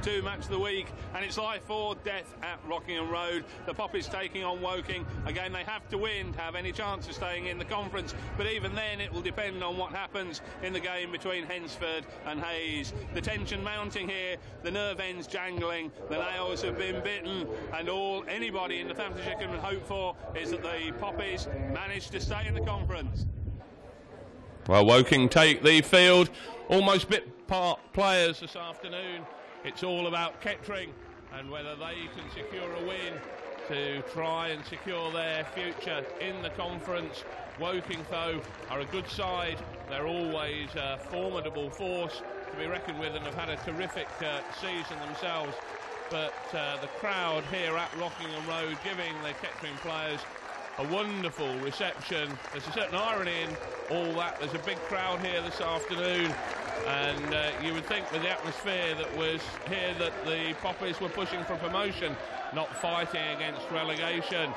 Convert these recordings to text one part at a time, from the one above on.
2 match of the week, and it's life or death at Rockingham Road. The Poppies taking on Woking. Again, they have to win to have any chance of staying in the conference, but even then it will depend on what happens in the game between Hensford and Hayes. The tension mounting here, the nerve ends jangling, the nails have been bitten, and all anybody in Northamptonshire can hope for is that the Poppies manage to stay in the conference. Well, Woking take the field, almost bit part players this afternoon. It's all about Kettering and whether they can secure a win to try and secure their future in the conference. Woking, though, are a good side. They're always a formidable force to be reckoned with and have had a terrific season themselves. But the crowd here at Rockingham Road giving the Kettering players a wonderful reception. There's a certain irony in all that. There's a big crowd here this afternoon, and you would think with the atmosphere that was here that the Poppies were pushing for promotion, not fighting against relegation.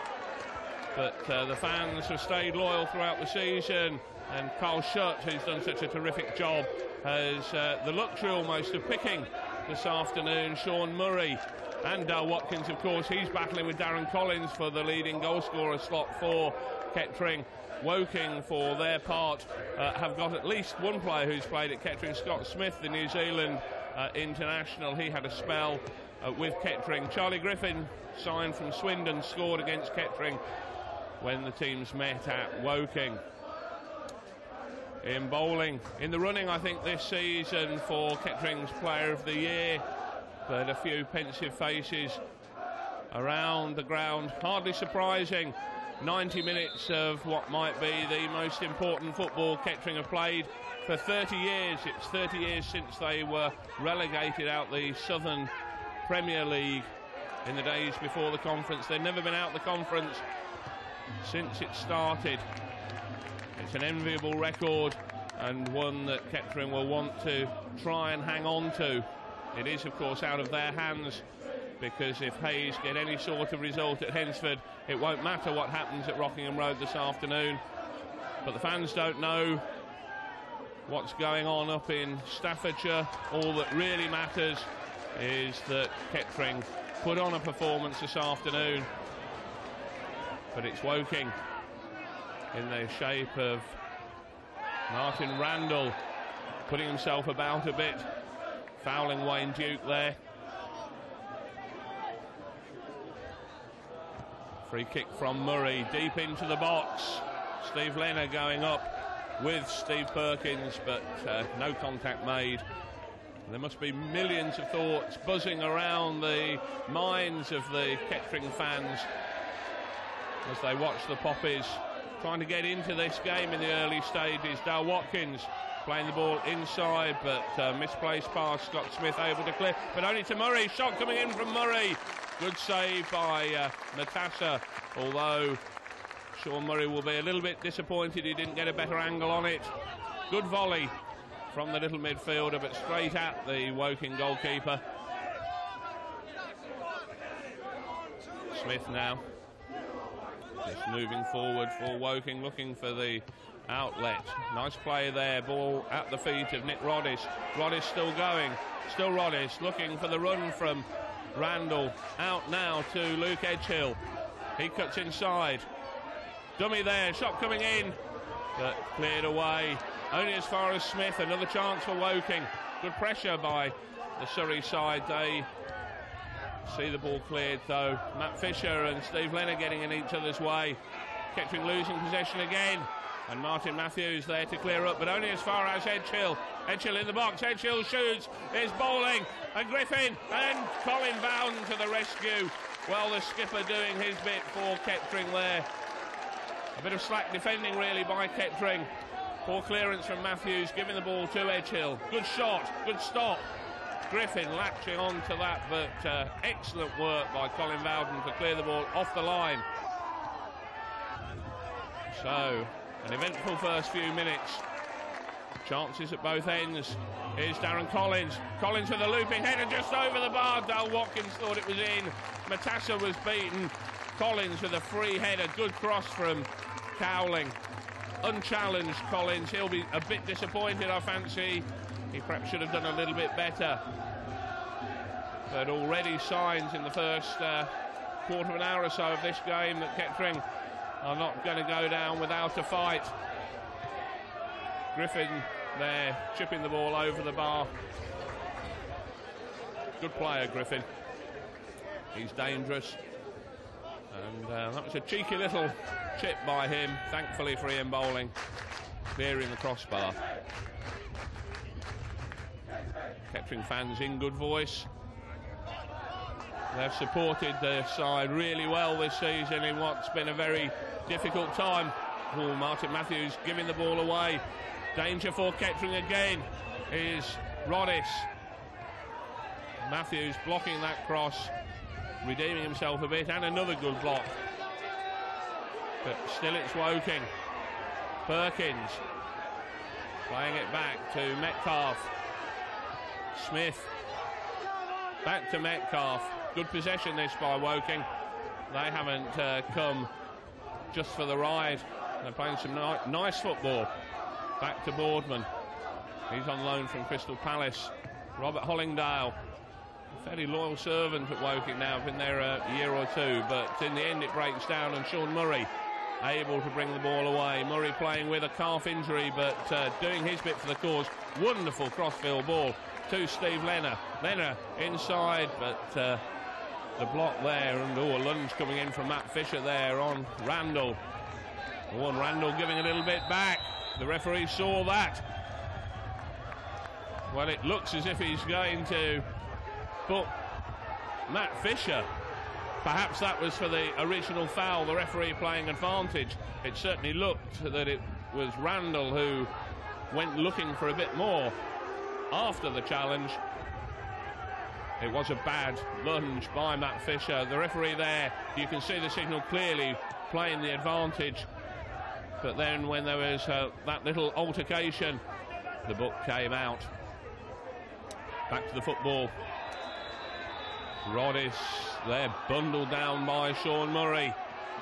But the fans have stayed loyal throughout the season, and Carl Schutt, who's done such a terrific job, has the luxury almost of picking this afternoon Sean Murray. And Watkins, of course, he's battling with Darren Collins for the leading goalscorer slot for Kettering. Woking, for their part, have got at least one player who's played at Kettering, Scott Smith, the New Zealand international. He had a spell with Kettering. Charlie Griffin, signed from Swindon, scored against Kettering when the teams met at Woking. In bowling, in the running, I think, this season for Kettering's Player of the Year, but a few pensive faces around the ground. Hardly surprising. 90 minutes of what might be the most important football Kettering have played for 30 years. It's 30 years since they were relegated out the Southern Premier League in the days before the conference. They've never been out the conference since it started. It's an enviable record and one that Kettering will want to try and hang on to. It is, of course, out of their hands, because if Hayes get any sort of result at Hensford, it won't matter what happens at Rockingham Road this afternoon. But the fans don't know what's going on up in Staffordshire. All that really matters is that Kettering put on a performance this afternoon. But it's Woking in the shape of Martin Randall putting himself about a bit, fouling Wayne Diuk there. Free kick from Murray, deep into the box. Steve Lenner going up with Steve Perkins, but no contact made. There must be millions of thoughts buzzing around the minds of the Kettering fans as they watch the Poppies trying to get into this game in the early stages. Dale Watkins playing the ball inside, but misplaced pass. Scott Smith able to clear, but only to Murray. Shot coming in from Murray. Good save by Natasha, although Sean Murray will be a little bit disappointed he didn't get a better angle on it. Good volley from the little midfielder, but straight at the Woking goalkeeper. Smith now just moving forward for Woking, looking for the outlet. Nice play there, ball at the feet of Nick Roddis. Roddis still going, still Roddis looking for the run from Randall. Out now to Luke Edgehill. He cuts inside. Dummy there, shot coming in, but cleared away. Only as far as Smith. Another chance for Woking. Good pressure by the Surrey side. They see the ball cleared though. Matt Fisher and Steve Lenner getting in each other's way. Kettering losing possession again. And Martin Matthews there to clear up, but only as far as Edgehill. Edgehill in the box. Edgehill shoots. Is bowling. And Griffin and Colin Bowden to the rescue. Well, the skipper doing his bit for Kettering there. A bit of slack defending really by Kettering. Poor clearance from Matthews, giving the ball to Edgehill. Good shot, good stop. Griffin latching on to that, but excellent work by Colin Bowden to clear the ball off the line. So, an eventful first few minutes. Chances at both ends. Here's Darren Collins. Collins with a looping header just over the bar. Dale Watkins thought it was in. Matassa was beaten. Collins with a free header. Good cross from Cowling. Unchallenged Collins. He'll be a bit disappointed, I fancy. He perhaps should have done a little bit better. But already signs in the first quarter of an hour or so of this game that Kettering are not going to go down without a fight. Griffin there, chipping the ball over the bar. Good player, Griffin. He's dangerous. And that was a cheeky little chip by him, thankfully for Ian Bowling, clearing the crossbar. Kettering fans in good voice. They've supported their side really well this season in what's been a very difficult time. Oh, Martin Matthews giving the ball away. Danger for Kettering again is Roddis. Matthews blocking that cross, redeeming himself a bit, and another good block. But still it's Woking. Perkins playing it back to Metcalf. Smith back to Metcalf. Good possession this by Woking. They haven't come just for the ride. They're playing some nice football. Back to Boardman. He's on loan from Crystal Palace. Robert Hollingdale, a fairly loyal servant at Woking now, been there a year or two, but in the end it breaks down, and Sean Murray able to bring the ball away. Murray playing with a calf injury, but doing his bit for the cause. Wonderful crossfield ball to Steve Lenner. Lenner inside, but the block there, and a lunge coming in from Matt Fisher there on Randall. And Randall giving a little bit back. The referee saw that. Well, it looks as if he's going to put Matt Fisher. Perhaps that was for the original foul, the referee playing advantage. It certainly looked that it was Randall who went looking for a bit more after the challenge. It was a bad lunge by Matt Fisher. The referee there, you can see the signal clearly, playing the advantage. But then when there was that little altercation, the book came out. Back to the football. Roddis there, bundled down by Sean Murray.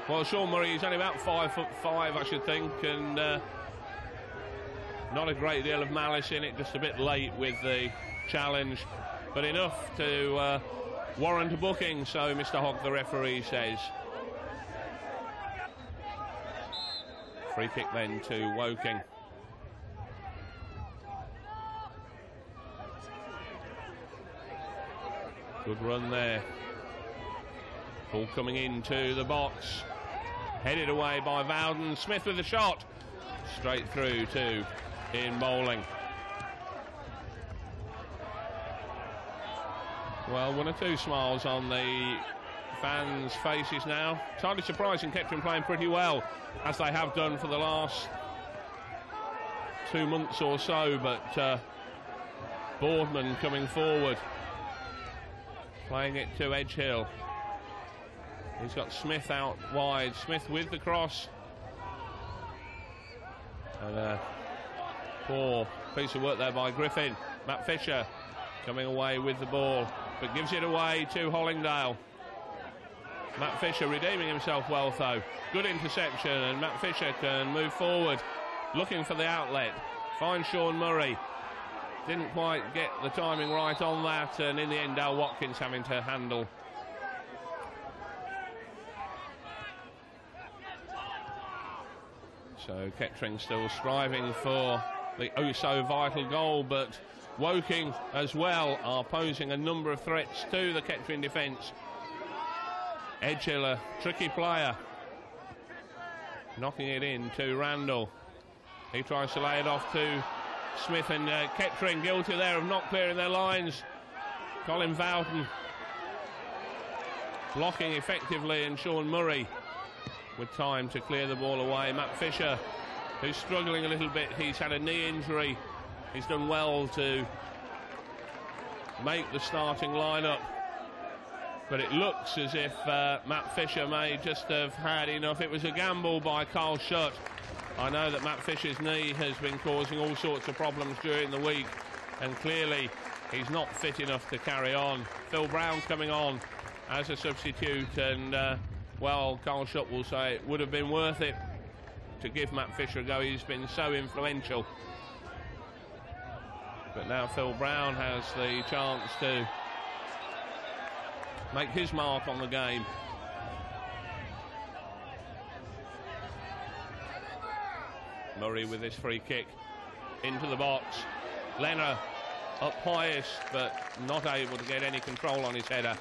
Well, Sean Murray is only about 5'5", I should think, and not a great deal of malice in it, just a bit late with the challenge, but enough to warrant a booking, so Mr. Hogg, the referee, says. Free kick then to Woking. Good run there. Ball coming into the box. Headed away by Bowden. Smith with the shot. Straight through to Ian Bowling. Well, one or two smiles on the fans' faces now. It's hardly surprising Kettering playing pretty well, as they have done for the last 2 months or so, but Boardman coming forward, playing it to Edgehill. He's got Smith out wide. Smith with the cross. And a poor piece of work there by Griffin. Matt Fisher coming away with the ball, but gives it away to Hollingdale. Matt Fisher redeeming himself well though. Good interception, and Matt Fisher can move forward, looking for the outlet. Finds Sean Murray. Didn't quite get the timing right on that, and in the end Dale Watkins having to handle. So Kettering still striving for the oh-so-vital goal, but Woking as well are posing a number of threats to the Kettering defence. Edgehill, a tricky player, knocking it in to Randall. He tries to lay it off to Smith, and Kettering guilty there of not clearing their lines. Colin Bowden blocking effectively, and Sean Murray with time to clear the ball away. Matt Fisher, who's struggling a little bit, he's had a knee injury. He's done well to make the starting lineup, but it looks as if Matt Fisher may just have had enough. It was a gamble by Carl Shutt. I know that Matt Fisher's knee has been causing all sorts of problems during the week, and clearly he's not fit enough to carry on. Phil Brown coming on as a substitute, and well, Carl Shutt will say it would have been worth it to give Matt Fisher a go. He's been so influential. But now Phil Brown has the chance to make his mark on the game. Murray with his free kick into the box. Lenner up highest, but not able to get any control on his header,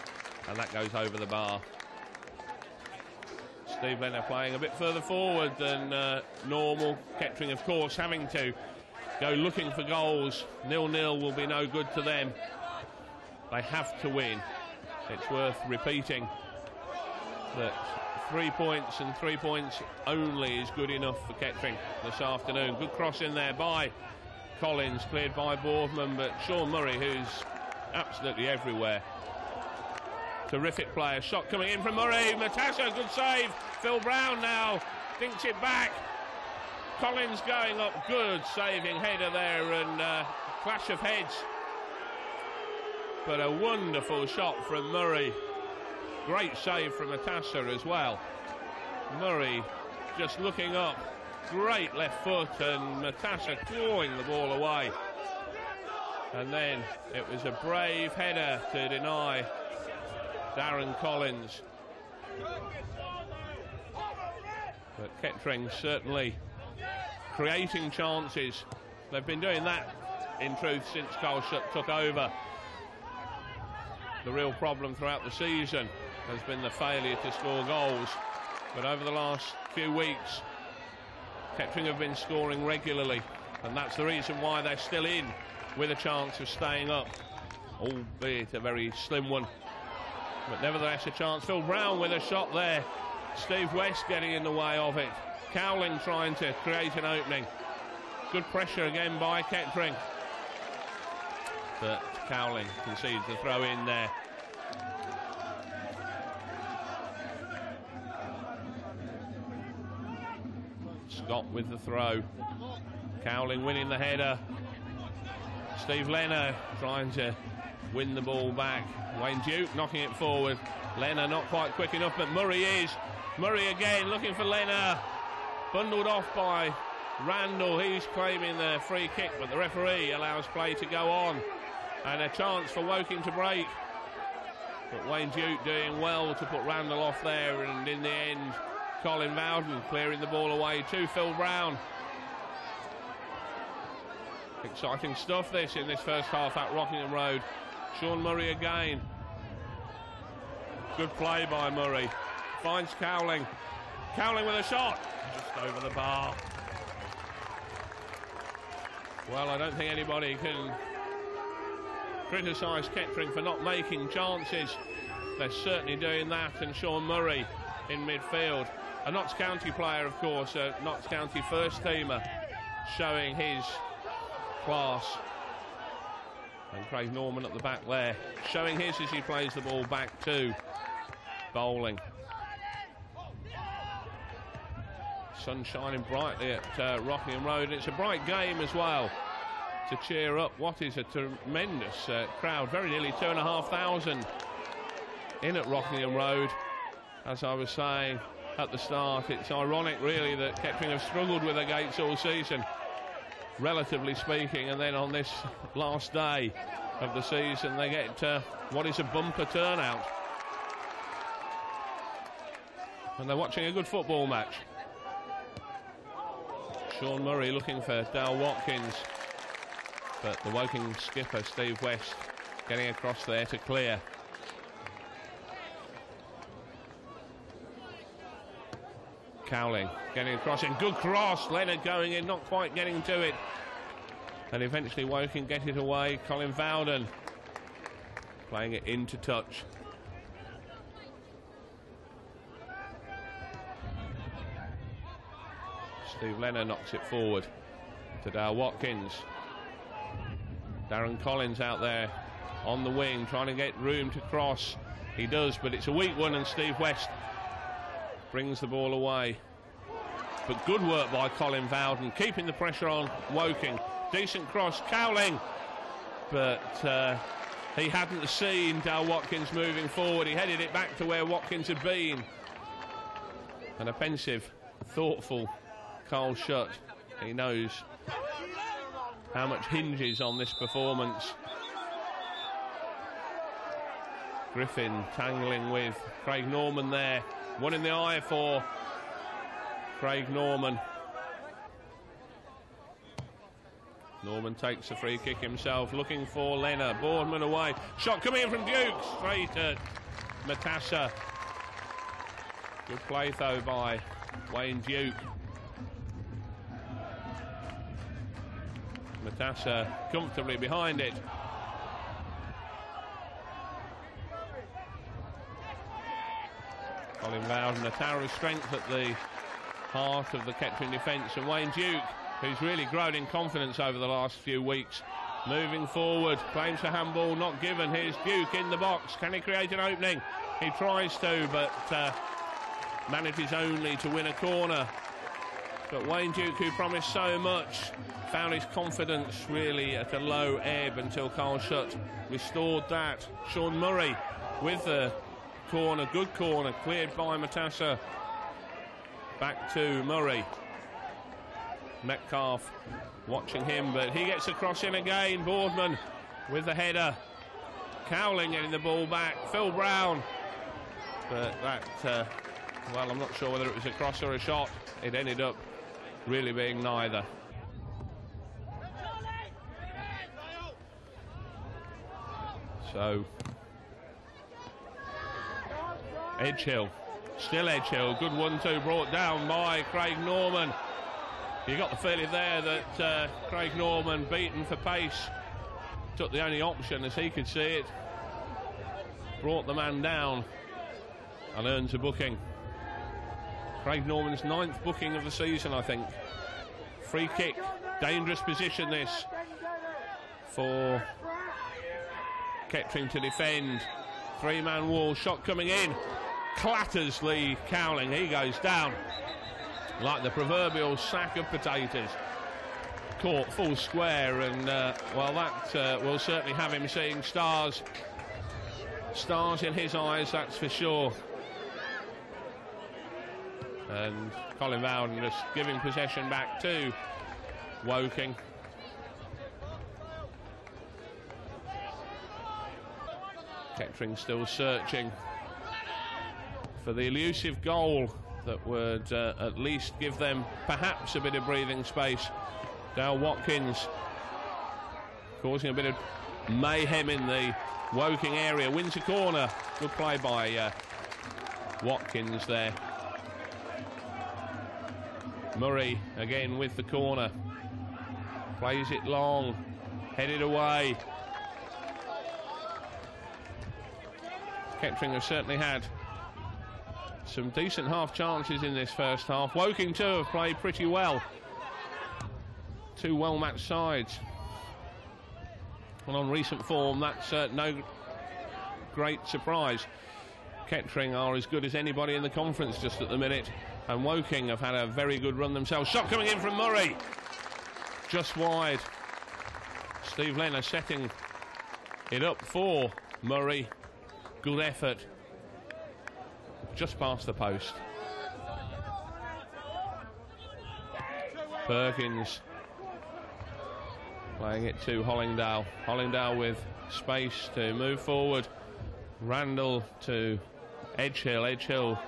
and that goes over the bar. Steve Lenner playing a bit further forward than normal. Kettering, of course, having to go looking for goals. 0-0 will be no good to them. They have to win. It's worth repeating that 3 points and 3 points only is good enough for Kettering this afternoon. Good cross in there by Collins, cleared by Boardman, but Sean Murray, who's absolutely everywhere. Terrific player. Shot coming in from Murray. Matassa, good save. Phil Brown now dinks it back. Collins going up. Good saving header there, and clash of heads. But a wonderful shot from Murray. Great save from Matassa as well. Murray just looking up. Great left foot, and Matassa clawing the ball away. And then it was a brave header to deny Darren Collins. But Kettering certainly creating chances. They've been doing that, in truth, since Carl Shutt took over. The real problem throughout the season has been the failure to score goals. But over the last few weeks, Kettering have been scoring regularly, and that's the reason why they're still in with a chance of staying up, albeit a very slim one, but nevertheless a chance. Phil Brown with a shot there. Steve West getting in the way of it. Cowling trying to create an opening. Good pressure again by Kettering, but Cowling concedes the throw in there. Scott with the throw. Cowling winning the header. Steve Lenner trying to win the ball back. Wayne Diuk knocking it forward. Lenner not quite quick enough, but Murray is. Murray again looking for Lenner. Bundled off by Randall. He's claiming the free kick, but the referee allows play to go on. And a chance for Woking to break. But Wayne Duke doing well to put Randall off there, and in the end, Colin Bowden clearing the ball away to Phil Brown. Exciting stuff this in this first half at Rockingham Road. Sean Murray again. Good play by Murray. Finds Cowling. Cowling with a shot. Just over the bar. Well, I don't think anybody can criticise Kettering for not making chances. They're certainly doing that, and Sean Murray in midfield. A Notts County player, of course, a Notts County first teamer, showing his class. And Craig Norman at the back there, showing his as he plays the ball back to Bowling. Sun shining brightly at Rockingham Road, and it's a bright game as well to cheer up what is a tremendous crowd. Very nearly 2,500 in at Rockingham Road. As I was saying at the start, it's ironic really that Kettering have struggled with the gates all season, relatively speaking, and then on this last day of the season they get what is a bumper turnout, and they're watching a good football match. Sean Murray looking for Dale Watkins, but the Woking skipper Steve West getting across there to clear. Cowling getting across in, good cross. Leonard going in, not quite getting to it, and eventually Woking get it away. Colin Bowden playing it into touch. Steve Lenner knocks it forward to Dale Watkins. Darren Collins out there on the wing trying to get room to cross. He does, but it's a weak one, and Steve West brings the ball away. But good work by Colin Bowden, keeping the pressure on Woking. Decent cross, Cowling, but he hadn't seen Dale Watkins moving forward. He headed it back to where Watkins had been. And a pensive, thoughtful Carl Shutt, he knows how much hinges on this performance. Griffin tangling with Craig Norman there. One in the eye for Craig Norman. Norman takes the free kick himself, looking for Lenner. Boardman away. Shot coming in from Diuk, straight at Matassa. Good play though by Wayne Diuk. Matassa comfortably behind it. Colin Bowden, a tower of strength at the heart of the Kettering defence, and Wayne Diuk, who's really grown in confidence over the last few weeks, moving forward, claims for handball, not given. Here's Diuk in the box. Can he create an opening? He tries to, but manages only to win a corner. But Wayne Diuk, who promised so much, found his confidence really at a low ebb until Carl Shutt restored that. Sean Murray with the corner, good corner, cleared by Matassa. Back to Murray. Metcalf watching him, but he gets a cross in again. Boardman with the header. Cowling getting the ball back. Phil Brown. But that, well, I'm not sure whether it was a cross or a shot. It ended up really being neither. So, Edgehill, still Edgehill, good 1-2 brought down by Craig Norman. You got the feeling there that Craig Norman, beaten for pace, took the only option as he could see it, brought the man down and earns a booking. Craig Norman's 9th booking of the season, I think. Free kick, dangerous position this for Kettering to defend. 3-man wall, shot coming in, clatters Lee Cowling. He goes down like the proverbial sack of potatoes. Caught full square, and well, that will certainly have him seeing stars in his eyes, that's for sure. And Colin Bowden just giving possession back to Woking. Kettering still searching for the elusive goal that would at least give them perhaps a bit of breathing space. Dale Watkins causing a bit of mayhem in the Woking area. Wins a corner. Good play by Watkins there. Murray again with the corner. Plays it long. Headed away. Kettering have certainly had some decent half chances in this first half. Woking too have played pretty well. Two well-matched sides. And on recent form, that's no great surprise. Kettering are as good as anybody in the conference just at the minute, and Woking have had a very good run themselves. Shot coming in from Murray, just wide. Steve Lenner setting it up for Murray. Good effort, just past the post. Perkins playing it to Hollingdale. Hollingdale with space to move forward. Randall to Edgehill. Edgehill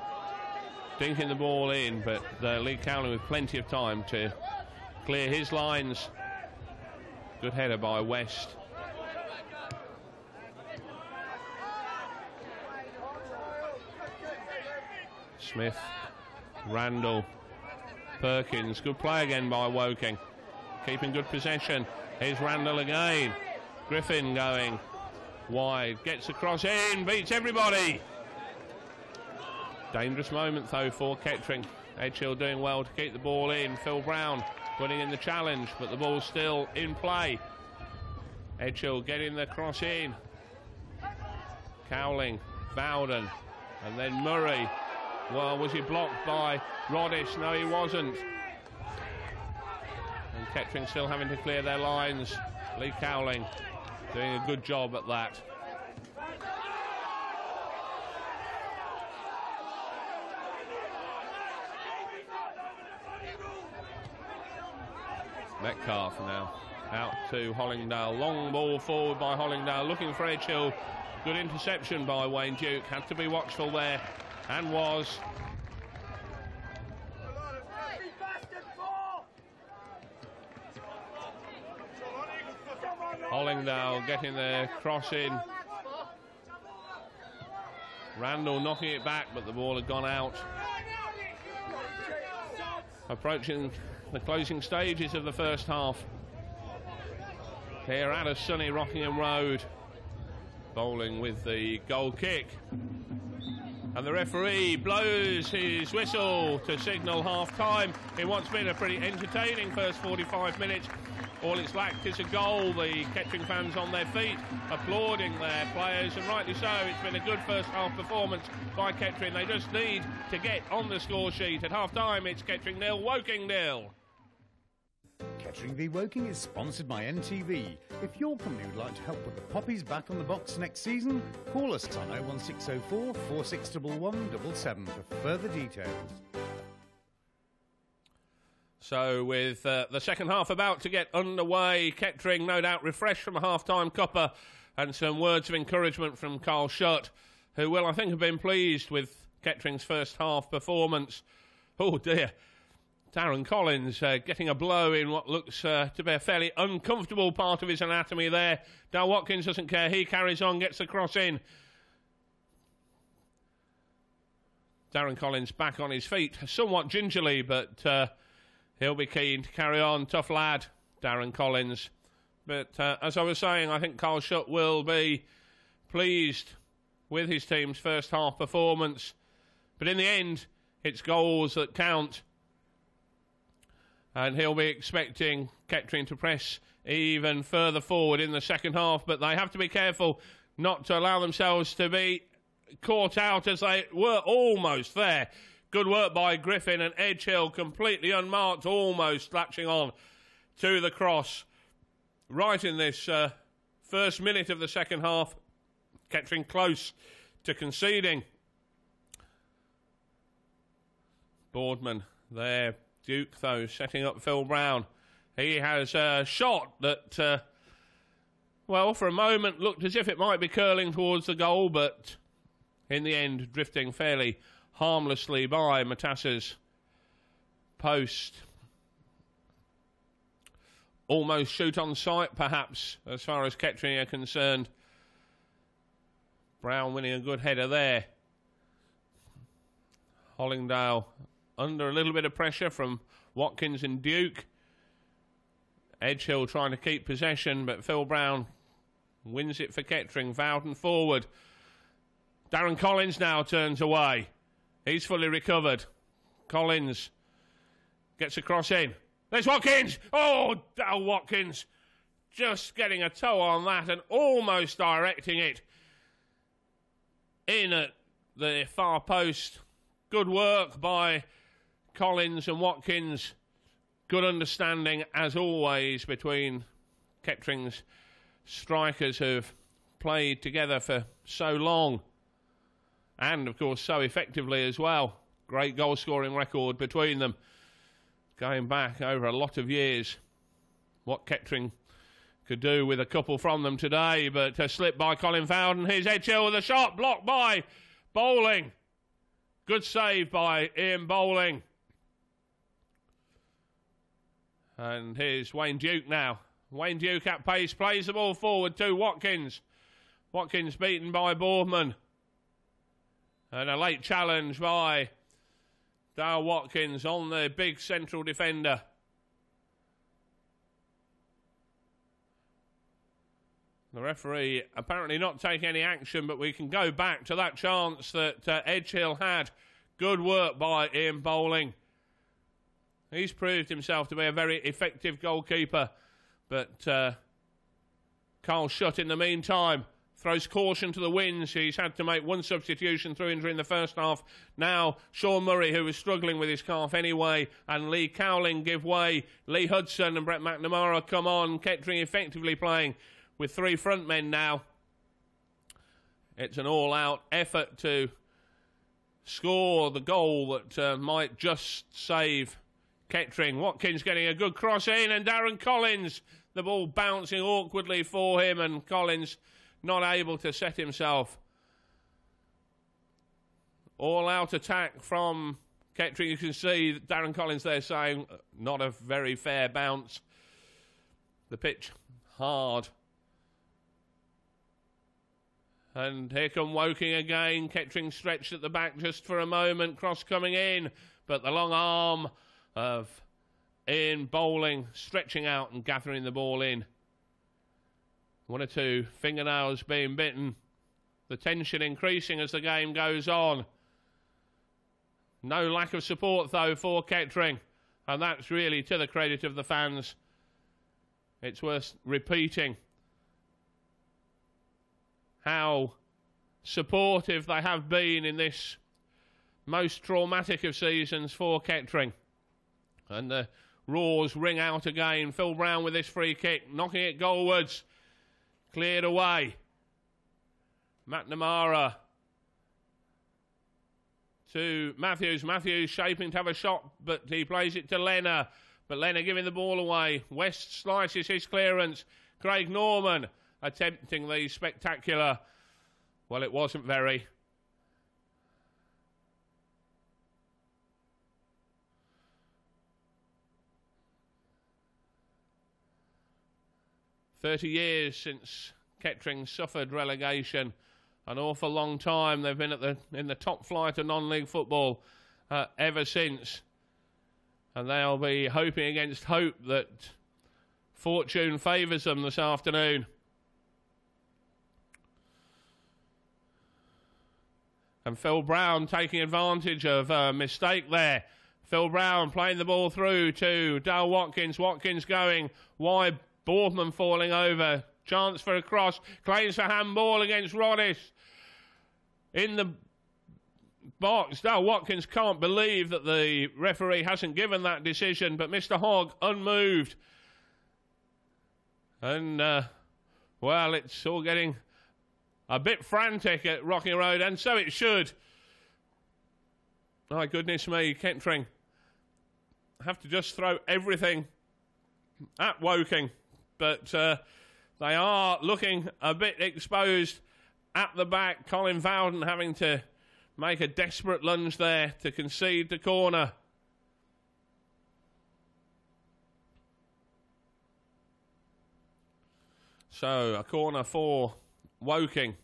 dinking the ball in, but Lee Cowling with plenty of time to clear his lines. Good header by West. Smith, Randall, Perkins. Good play again by Woking. Keeping good possession. Here's Randall again. Griffin going wide. Gets across in. Beats everybody. Dangerous moment though for Kettering. Edgehill doing well to keep the ball in. Phil Brown putting in the challenge, but the ball's still in play. Edgehill getting the cross in. Cowling, Bowden, and then Murray. Well, was he blocked by Rodish? No, he wasn't. And Kettering still having to clear their lines. Lee Cowling doing a good job at that. Metcalf now out to Hollingdale. Long ball forward by Hollingdale, looking for Edgehill. Good interception by Wayne Diuk. Had to be watchful there, and was. Hollingdale getting their cross in. Randall knocking it back, but the ball had gone out. Approaching the closing stages of the first half. Here at a sunny Rockingham Road. Bowling with the goal kick. And the referee blows his whistle to signal half-time in what's been a pretty entertaining first 45 minutes. All it's lacked is a goal. The Kettering fans on their feet, applauding their players, and rightly so. It's been a good first half performance by Kettering. They just need to get on the score sheet. At half-time, it's Kettering 0, Woking 0. Kettering v Woking is sponsored by NTV. If your company would like to help put the Poppies back on the box next season, call us on 01604 4611 for further details. So with the second half about to get underway, Kettering no doubt refreshed from a half-time cuppa, and some words of encouragement from Carl Shutt, who will, I think, have been pleased with Kettering's first half performance. Oh dear, Darren Collins getting a blow in what looks to be a fairly uncomfortable part of his anatomy there. Dal Watkins doesn't care, he carries on, gets the cross in. Darren Collins back on his feet, somewhat gingerly, but he'll be keen to carry on. Tough lad, Darren Collins. But as I was saying, I think Carl Shutt will be pleased with his team's first half performance. But in the end, it's goals that count. And he'll be expecting Kettering to press even further forward in the second half. But they have to be careful not to allow themselves to be caught out, as they were almost there. Good work by Griffin, and Edgehill completely unmarked, almost latching on to the cross. Right in this first minute of the second half, Kettering close to conceding. Boardman there. Diuk, though, setting up Phil Brown. He has a shot that, well, for a moment looked as if it might be curling towards the goal, but in the end drifting fairly harmlessly by Matassa's post. Almost shoot on sight, perhaps, as far as Kettering are concerned. Brown winning a good header there. Hollingdale under a little bit of pressure from Watkins and Diuk. Edgehill trying to keep possession, but Phil Brown wins it for Kettering. Vowden forward. Darren Collins now turns away. He's fully recovered. Collins gets a cross in. There's Watkins! Oh, Dal Watkins just getting a toe on that and almost directing it in at the far post. Good work by Collins and Watkins. Good understanding, as always, between Kettering's strikers who've played together for so long. And, of course, so effectively as well. Great goal-scoring record between them. Going back over a lot of years. What Kettering could do with a couple from them today. But a slip by Colin Vowden. Here's Edgehill with a shot. Blocked by Bowling. Good save by Ian Bowling. And here's Wayne Diuk now. Wayne Diuk at pace. Plays the ball forward to Watkins. Watkins beaten by Boardman. And a late challenge by Dal Watkins on the big central defender. The referee apparently not taking any action, but we can go back to that chance that Edgehill had. Good work by Ian Bowling. He's proved himself to be a very effective goalkeeper. But Carl Shutt, in the meantime, throws caution to the winds. He's had to make one substitution through injury in the first half. Now, Sean Murray, who was struggling with his calf anyway, and Lee Cowling give way. Lee Hudson and Brett McNamara come on. Kettering effectively playing with three front men now. It's an all-out effort to score the goal that might just save Kettering. Watkins getting a good cross in, and Darren Collins, the ball bouncing awkwardly for him, and Collins not able to set himself. All out attack from Kettering. You can see Darren Collins there saying not a very fair bounce. The pitch hard. And here come Woking again. Kettering stretched at the back just for a moment. Cross coming in. But the long arm of Ian Bowling stretching out and gathering the ball in. One or two fingernails being bitten. The tension increasing as the game goes on. No lack of support, though, for Kettering. And that's really to the credit of the fans. It's worth repeating how supportive they have been in this most traumatic of seasons for Kettering. And the roars ring out again. Phil Brown with this free kick, knocking it goalwards. Cleared away. McNamara to Matthews. Matthews shaping to have a shot, but he plays it to Lenner. But Lenner giving the ball away. West slices his clearance. Craig Norman attempting the spectacular. Well, it wasn't very. "30 years since Kettering suffered relegation. An awful long time. They've been in the top flight of non-league football ever since. And they'll be hoping against hope that fortune favours them this afternoon. And Phil Brown taking advantage of a mistake there. Phil Brown playing the ball through to Dale Watkins. Watkins going wide. Boardman falling over. Chance for a cross. Claims for handball against Roddice. In the box. Dale Watkins can't believe that the referee hasn't given that decision, but Mr. Hogg unmoved. And, well, it's all getting a bit frantic at Rockingham Road, and so it should. My goodness me, Kettering have to just throw everything at Woking, but they are looking a bit exposed at the back. Colin Bowden having to make a desperate lunge there to concede the corner. So a corner for Woking.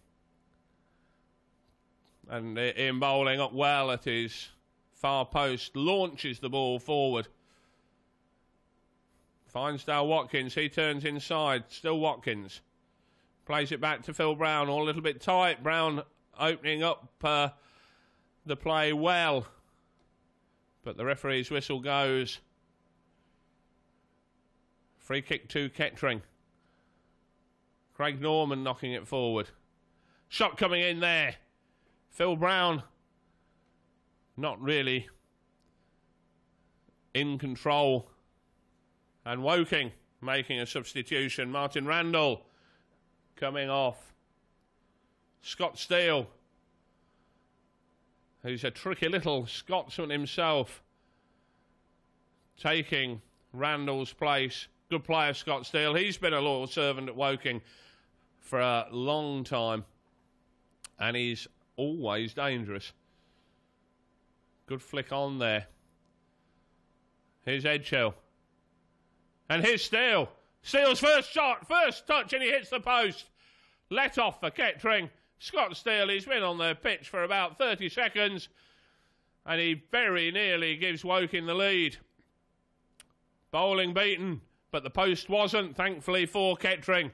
And Ian Bowling up well at his far post, launches the ball forward. Finds Dale Watkins, he turns inside, still Watkins. Plays it back to Phil Brown, all a little bit tight. Brown opening up the play well. But the referee's whistle goes. Free kick to Kettering. Craig Norman knocking it forward. Shot coming in there. Phil Brown not really in control. And Woking making a substitution. Martin Randall coming off. Scott Steele, who's a tricky little Scotsman himself, taking Randall's place. Good player, Scott Steele. He's been a loyal servant at Woking for a long time, and he's always dangerous. Good flick on there. Here's Edgehill. And here's Steele. Steele's first shot, first touch, and he hits the post. Let off for Kettering. Scott Steele, he's been on the pitch for about 30 seconds, and he very nearly gives Woking the lead. Bowling beaten, but the post wasn't, thankfully, for Kettering.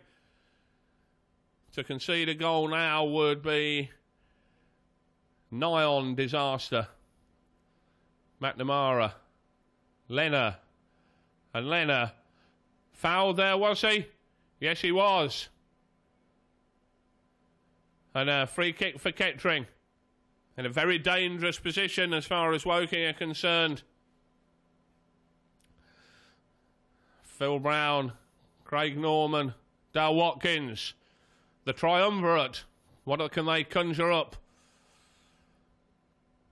To concede a goal now would be nigh on disaster. McNamara, Lenner, and Lenner fouled there, was he? Yes, he was. And a free kick for Kettering. In a very dangerous position as far as Woking are concerned. Phil Brown, Craig Norman, Dale Watkins. The triumvirate. What can they conjure up?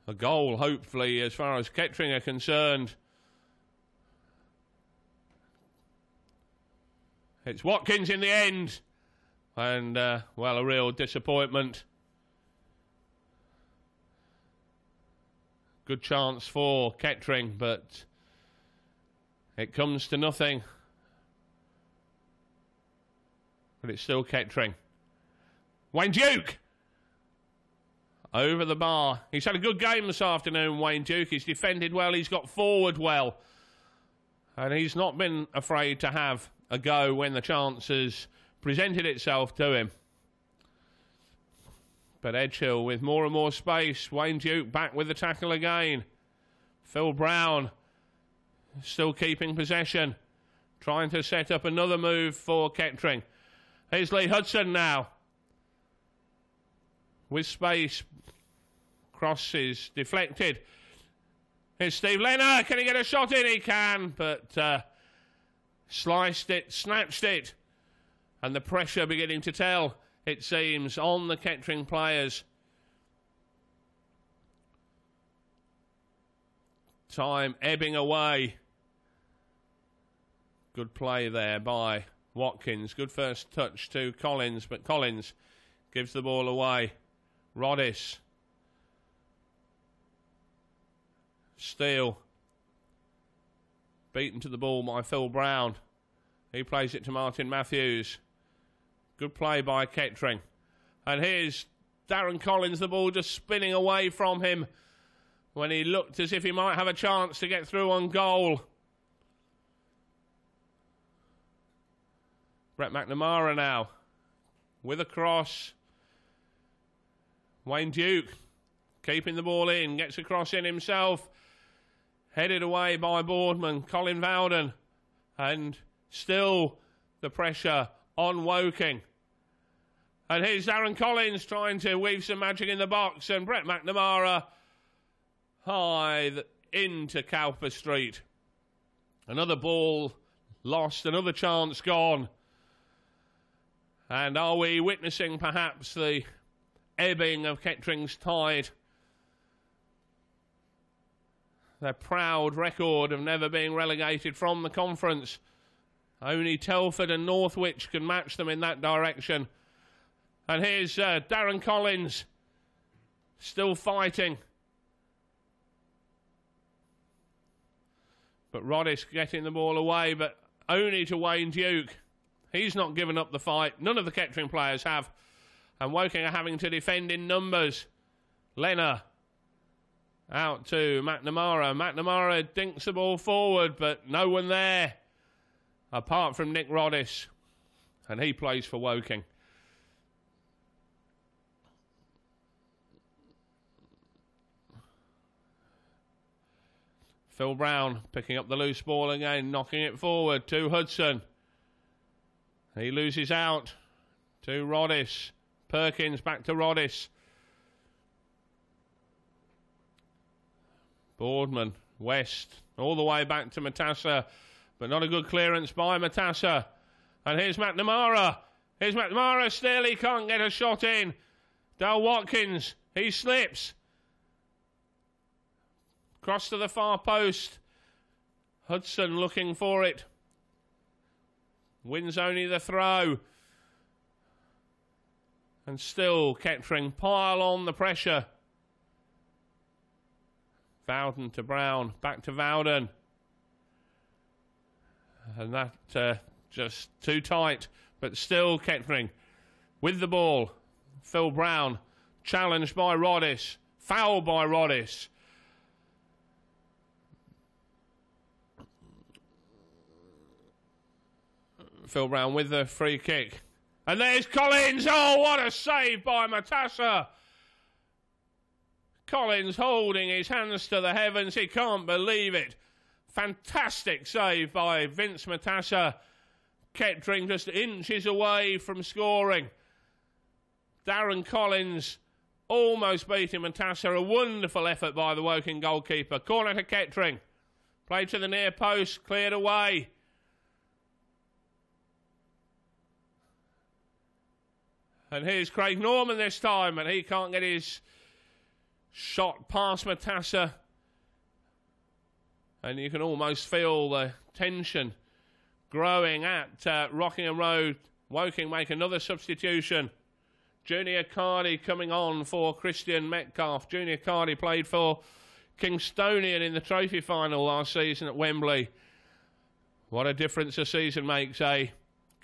A goal, hopefully, as far as Kettering are concerned. It's Watkins in the end. And, well, a real disappointment. Good chance for Kettering, but it comes to nothing. But it's still Kettering. Wayne Diuk! Over the bar. He's had a good game this afternoon, Wayne Diuk. He's defended well, he's got forward well. And he's not been afraid to have a go when the chance has presented itself to him. But Edgehill with more and more space. Wayne Diuk back with the tackle again. Phil Brown still keeping possession. Trying to set up another move for Kettering. Here's Lee Hudson now. With space. Cross is deflected. Here's Steve Lenner. Can he get a shot in? He can, but sliced it, snatched it. And the pressure beginning to tell, it seems, on the Kettering players. Time ebbing away. Good play there by Watkins. Good first touch to Collins, but Collins gives the ball away. Roddis. Steele. Beaten to the ball by Phil Brown. He plays it to Martin Matthews. Good play by Kettering. And here's Darren Collins, the ball just spinning away from him when he looked as if he might have a chance to get through on goal. Brett McNamara now with a cross. Wayne Diuk keeping the ball in, gets a cross in himself. Headed away by Boardman, Colin Vowden. And still the pressure on Woking. And here's Darren Collins trying to weave some magic in the box, and Brett McNamara high into Cowper Street. Another ball lost, another chance gone. And are we witnessing perhaps the ebbing of Kettering's tide? Their proud record of never being relegated from the conference. Only Telford and Northwich can match them in that direction. And here's Darren Collins, still fighting. But Roddis getting the ball away, but only to Wayne Diuk. He's not given up the fight. None of the Kettering players have. And Woking are having to defend in numbers. Lenner out to McNamara. McNamara dinks the ball forward, but no one there apart from Nick Roddis. And he plays for Woking. Phil Brown picking up the loose ball again, knocking it forward to Hudson. He loses out to Roddis. Perkins back to Roddis. Boardman, West, all the way back to Matassa, but not a good clearance by Matassa. And here's McNamara. Here's McNamara still, he can't get a shot in. Dale Watkins, he slips. Cross to the far post. Hudson looking for it. Wins only the throw. And still Kettering pile on the pressure. Vowden to Brown, back to Vowden. And that just too tight, but still Kettering with the ball. Phil Brown challenged by Roddis, fouled by Roddis. Phil Brown with the free kick. And there's Collins. Oh, what a save by Matassa. Collins holding his hands to the heavens. He can't believe it. Fantastic save by Vince Matassa. Kettering just inches away from scoring. Darren Collins almost beating Matassa. A wonderful effort by the Woking goalkeeper. Corner to Kettering. Played to the near post. Cleared away. And here's Craig Norman this time, and he can't get his shot past Matassa. And you can almost feel the tension growing at Rockingham Road Woking make another substitution. Junior Cardy coming on for Christian Metcalf. Junior Cardy played for Kingstonian in the trophy final last season at Wembley. What a difference a season makes, eh?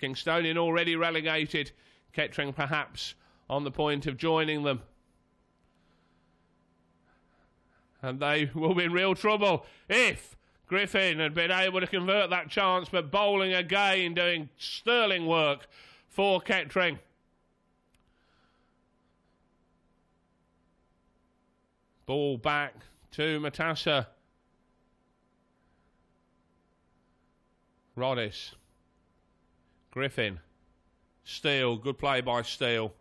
Kingstonian already relegated. Kettering perhaps on the point of joining them. And they will be in real trouble if Griffin had been able to convert that chance, but Bowling again doing sterling work for Kettering. Ball back to Matassa. Roddice. Griffin. Steele. Good play by Steele.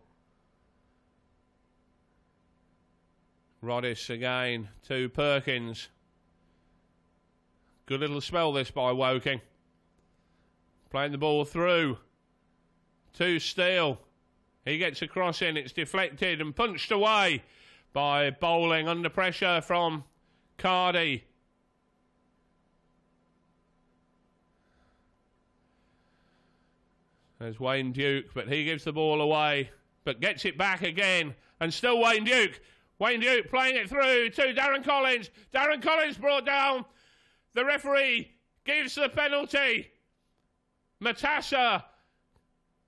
Roddice again to Perkins. Good little spell this by Woking. Playing the ball through to Steele. He gets a cross in. It's deflected and punched away by Bowling under pressure from Cardy. There's Wayne Diuk, but he gives the ball away, but gets it back again, and still Wayne Diuk. Wayne Diuk playing it through to Darren Collins. Darren Collins brought down. The referee gives the penalty. Matassa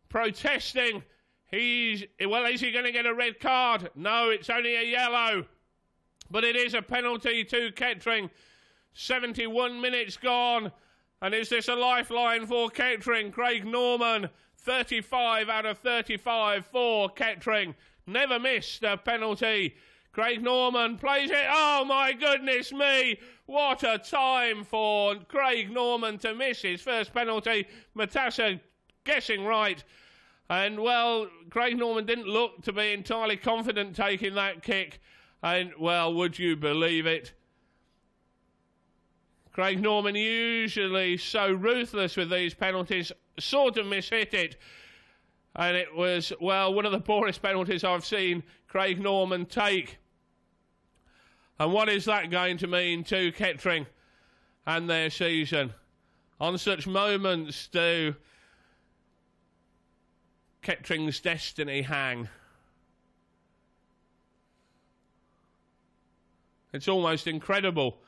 protesting. Is he going to get a red card? No, it's only a yellow. But it is a penalty to Kettering. 71 minutes gone. And is this a lifeline for Kettering? Craig Norman, 35 out of 35 for Kettering. Never missed a penalty. Craig Norman plays it. Oh, my goodness me. What a time for Craig Norman to miss his first penalty. Matassa guessing right. And, well, Craig Norman didn't look to be entirely confident taking that kick. And, well, would you believe it? Craig Norman, usually so ruthless with these penalties, sort of mishit it. And it was, well, one of the poorest penalties I've seen Craig Norman take. And what is that going to mean to Kettering and their season? On such moments do Kettering's destiny hang. It's almost incredible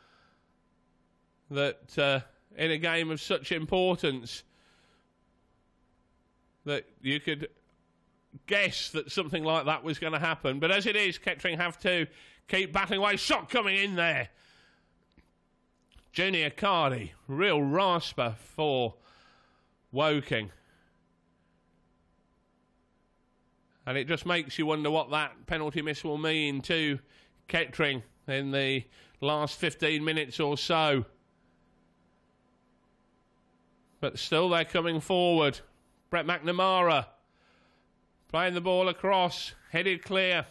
that in a game of such importance that you could guess that something like that was going to happen. But as it is, Kettering have to keep battling away. Shot coming in there. Junior Cardy, real rasper for Woking. And it just makes you wonder what that penalty miss will mean to Kettering in the last 15 minutes or so. But still they're coming forward. Brett McNamara playing the ball across, headed clear.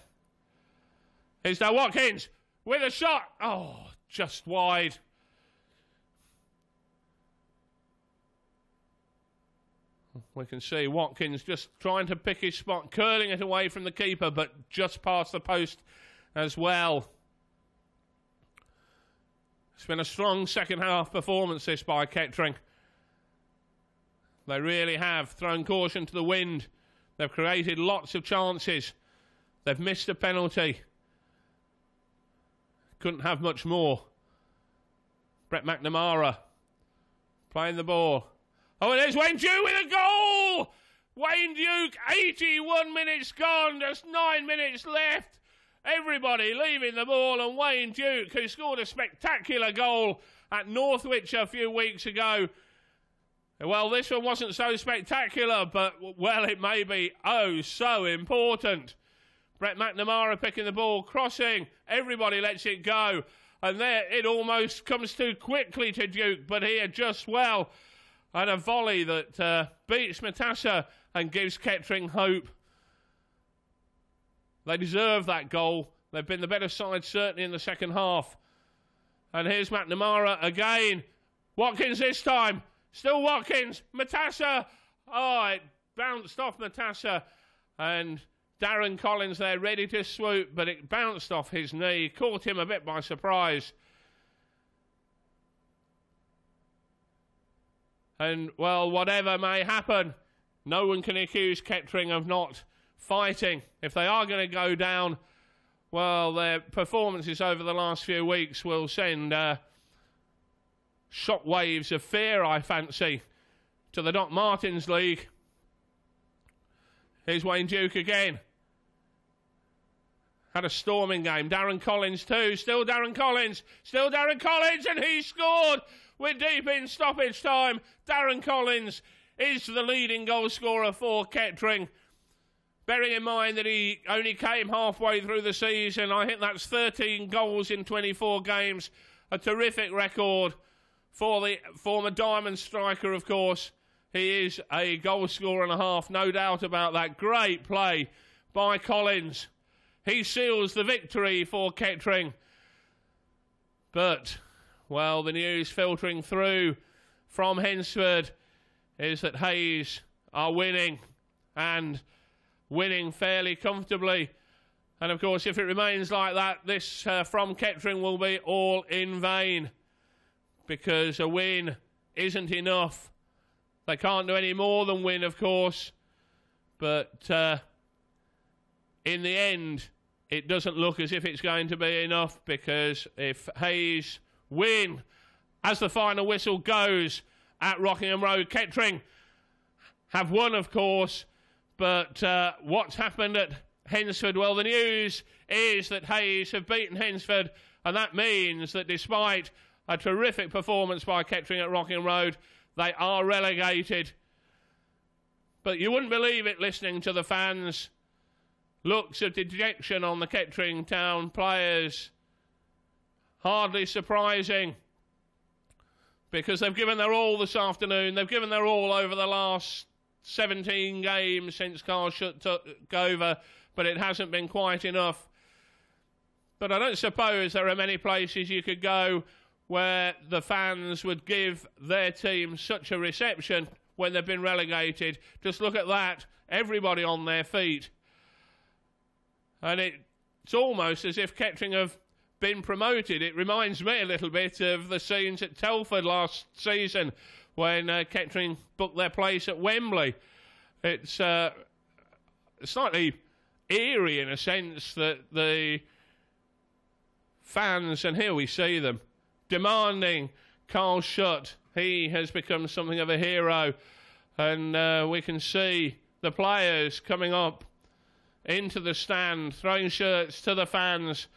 Here's now Watkins with a shot. Oh, just wide. We can see Watkins just trying to pick his spot, curling it away from the keeper, but just past the post as well. It's been a strong second half performance this by Kettering. They really have thrown caution to the wind. They've created lots of chances. They've missed a penalty. Couldn't have much more. Brett McNamara playing the ball. Oh, and there's Wayne Diuk with a goal! Wayne Diuk, 81 minutes gone, just 9 minutes left. Everybody leaving the ball, and Wayne Diuk, who scored a spectacular goal at Northwich a few weeks ago. Well, this one wasn't so spectacular, but, well, it may be oh so important. Brett McNamara picking the ball, crossing. Everybody lets it go. And there it almost comes too quickly to Diuk, but he adjusts well. And a volley that beats Matassa and gives Kettering hope. They deserve that goal. They've been the better side, certainly in the second half. And here's McNamara again. Watkins this time. Still Watkins. Matassa. Oh, it bounced off Matassa. And Darren Collins there ready to swoop, but it bounced off his knee. Caught him a bit by surprise. And, well, whatever may happen, no one can accuse Kettering of not fighting. If they are going to go down, well, their performances over the last few weeks will send shock waves of fear, I fancy, to the Doc Martens League. Here's Wayne Diuk again. Had a storming game. Darren Collins too. Still Darren Collins. Still Darren Collins, and he scored. We're deep in stoppage time. Darren Collins is the leading goal scorer for Kettering. Bearing in mind that he only came halfway through the season, I think that's 13 goals in 24 games. A terrific record for the former Diamond striker, of course. He is a goal scorer and a half, no doubt about that. Great play by Collins. He seals the victory for Kettering. But, well, the news filtering through from Hensford is that Hayes are winning, and winning fairly comfortably. And, of course, if it remains like that, this from Kettering will be all in vain, because a win isn't enough. They can't do any more than win, of course. But in the end, it doesn't look as if it's going to be enough, because if Hayes win, as the final whistle goes at Rockingham Road, Kettering have won, of course. But what's happened at Hensford? Well, the news is that Hayes have beaten Hensford, and that means that despite a terrific performance by Kettering at Rockingham Road, they are relegated. But you wouldn't believe it listening to the fans. Looks of dejection on the Kettering Town players. Hardly surprising, because they've given their all this afternoon. They've given their all over the last 17 games since Carl Schutt took over, but it hasn't been quite enough. But I don't suppose there are many places you could go where the fans would give their team such a reception when they've been relegated. Just look at that. Everybody on their feet. And it's almost as if Kettering have been promoted. It reminds me a little bit of the scenes at Telford last season when Kettering booked their place at Wembley. It's slightly eerie in a sense that the fans, and here we see them, demanding Carl Schutt. He has become something of a hero, and we can see the players coming up into the stand, throwing shirts to the fans,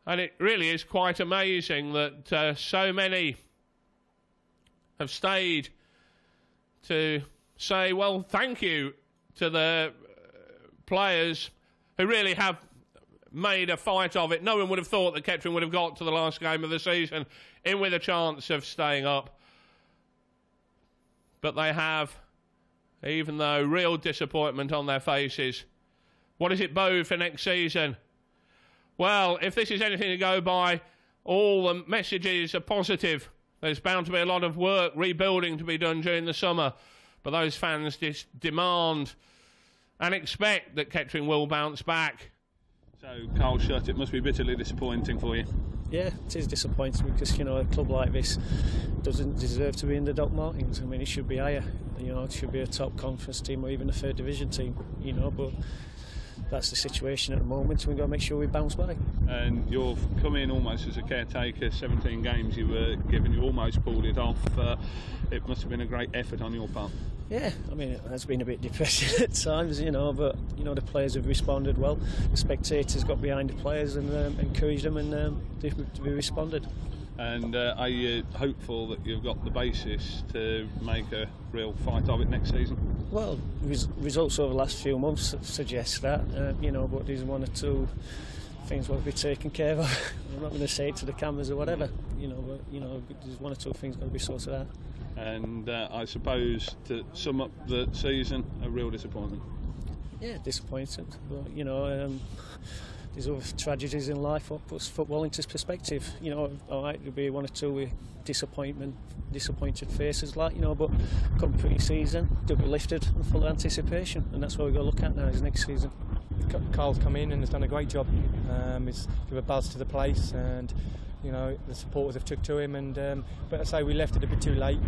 and it really is quite amazing that so many have stayed to say, well, thank you to the players who really have made a fight of it. No one would have thought that Kettering would have got to the last game of the season in with a chance of staying up. But they have, even though real disappointment on their faces. What does it bode for next season? Well, if this is anything to go by, all the messages are positive. There's bound to be a lot of work, rebuilding to be done during the summer. But those fans just demand and expect that Kettering will bounce back. So, Carl Schutt, it must be bitterly disappointing for you. Yeah, it is disappointing because, you know, a club like this doesn't deserve to be in the Doc Martens. I mean, it should be higher. You know, it should be a top conference team or even a third division team, you know, but that's the situation at the moment, and we've got to make sure we bounce back. And you've come in almost as a caretaker, 17 games you were given, you almost pulled it off. It must have been a great effort on your part. Yeah, I mean, it has been a bit depressing at times, you know, but, you know, the players have responded well. The spectators got behind the players and encouraged them, and they've responded. And are you hopeful that you've got the basis to make a real fight of it next season? Well, results over the last few months suggest that, you know, but there's one or two things will be taken care of. I'm not going to say it to the cameras or whatever, you know, but, you know, there's one or two things got to be sorted out. And I suppose, to sum up the season, a real disappointment. Yeah, disappointing, but, you know, there's other tragedies in life what puts football into perspective. You know, all right, there'll be one or two with disappointed faces, like, you know, but come pre-season, they'll be lifted and full of anticipation, and that's what we've got to look at now, is next season. Carl's come in and has done a great job. He's given a buzz to the place, and You know, the supporters have took to him, and but I say we left it a bit too late.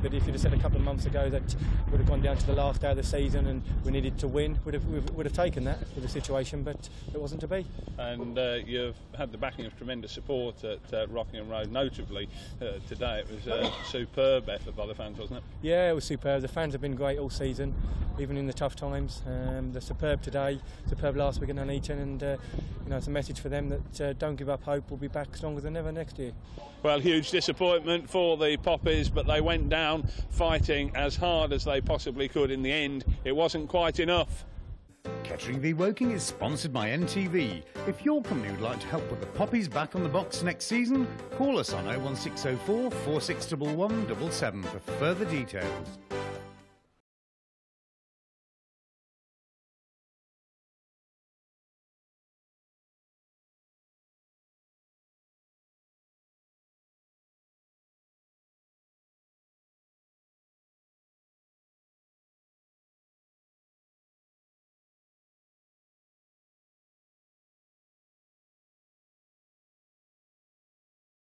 But if you'd have said a couple of months ago that would have gone down to the last day of the season and we needed to win, would have taken that with the situation, but it wasn't to be. And you've had the backing of tremendous support at Rockingham Road, notably today. It was a superb effort by the fans, wasn't it? Yeah, it was superb. The fans have been great all season, even in the tough times. They're superb today, superb last week in Nuneaton, and you know, it's a message for them that don't give up hope. We'll be back stronger than ever next year. Well, huge disappointment for the Poppies, but they went down fighting as hard as they possibly could. In the end, it wasn't quite enough. Kettering v Woking is sponsored by NTV. If your company would like to help put the Poppies back on the box next season, call us on 01604 4611 77 for further details.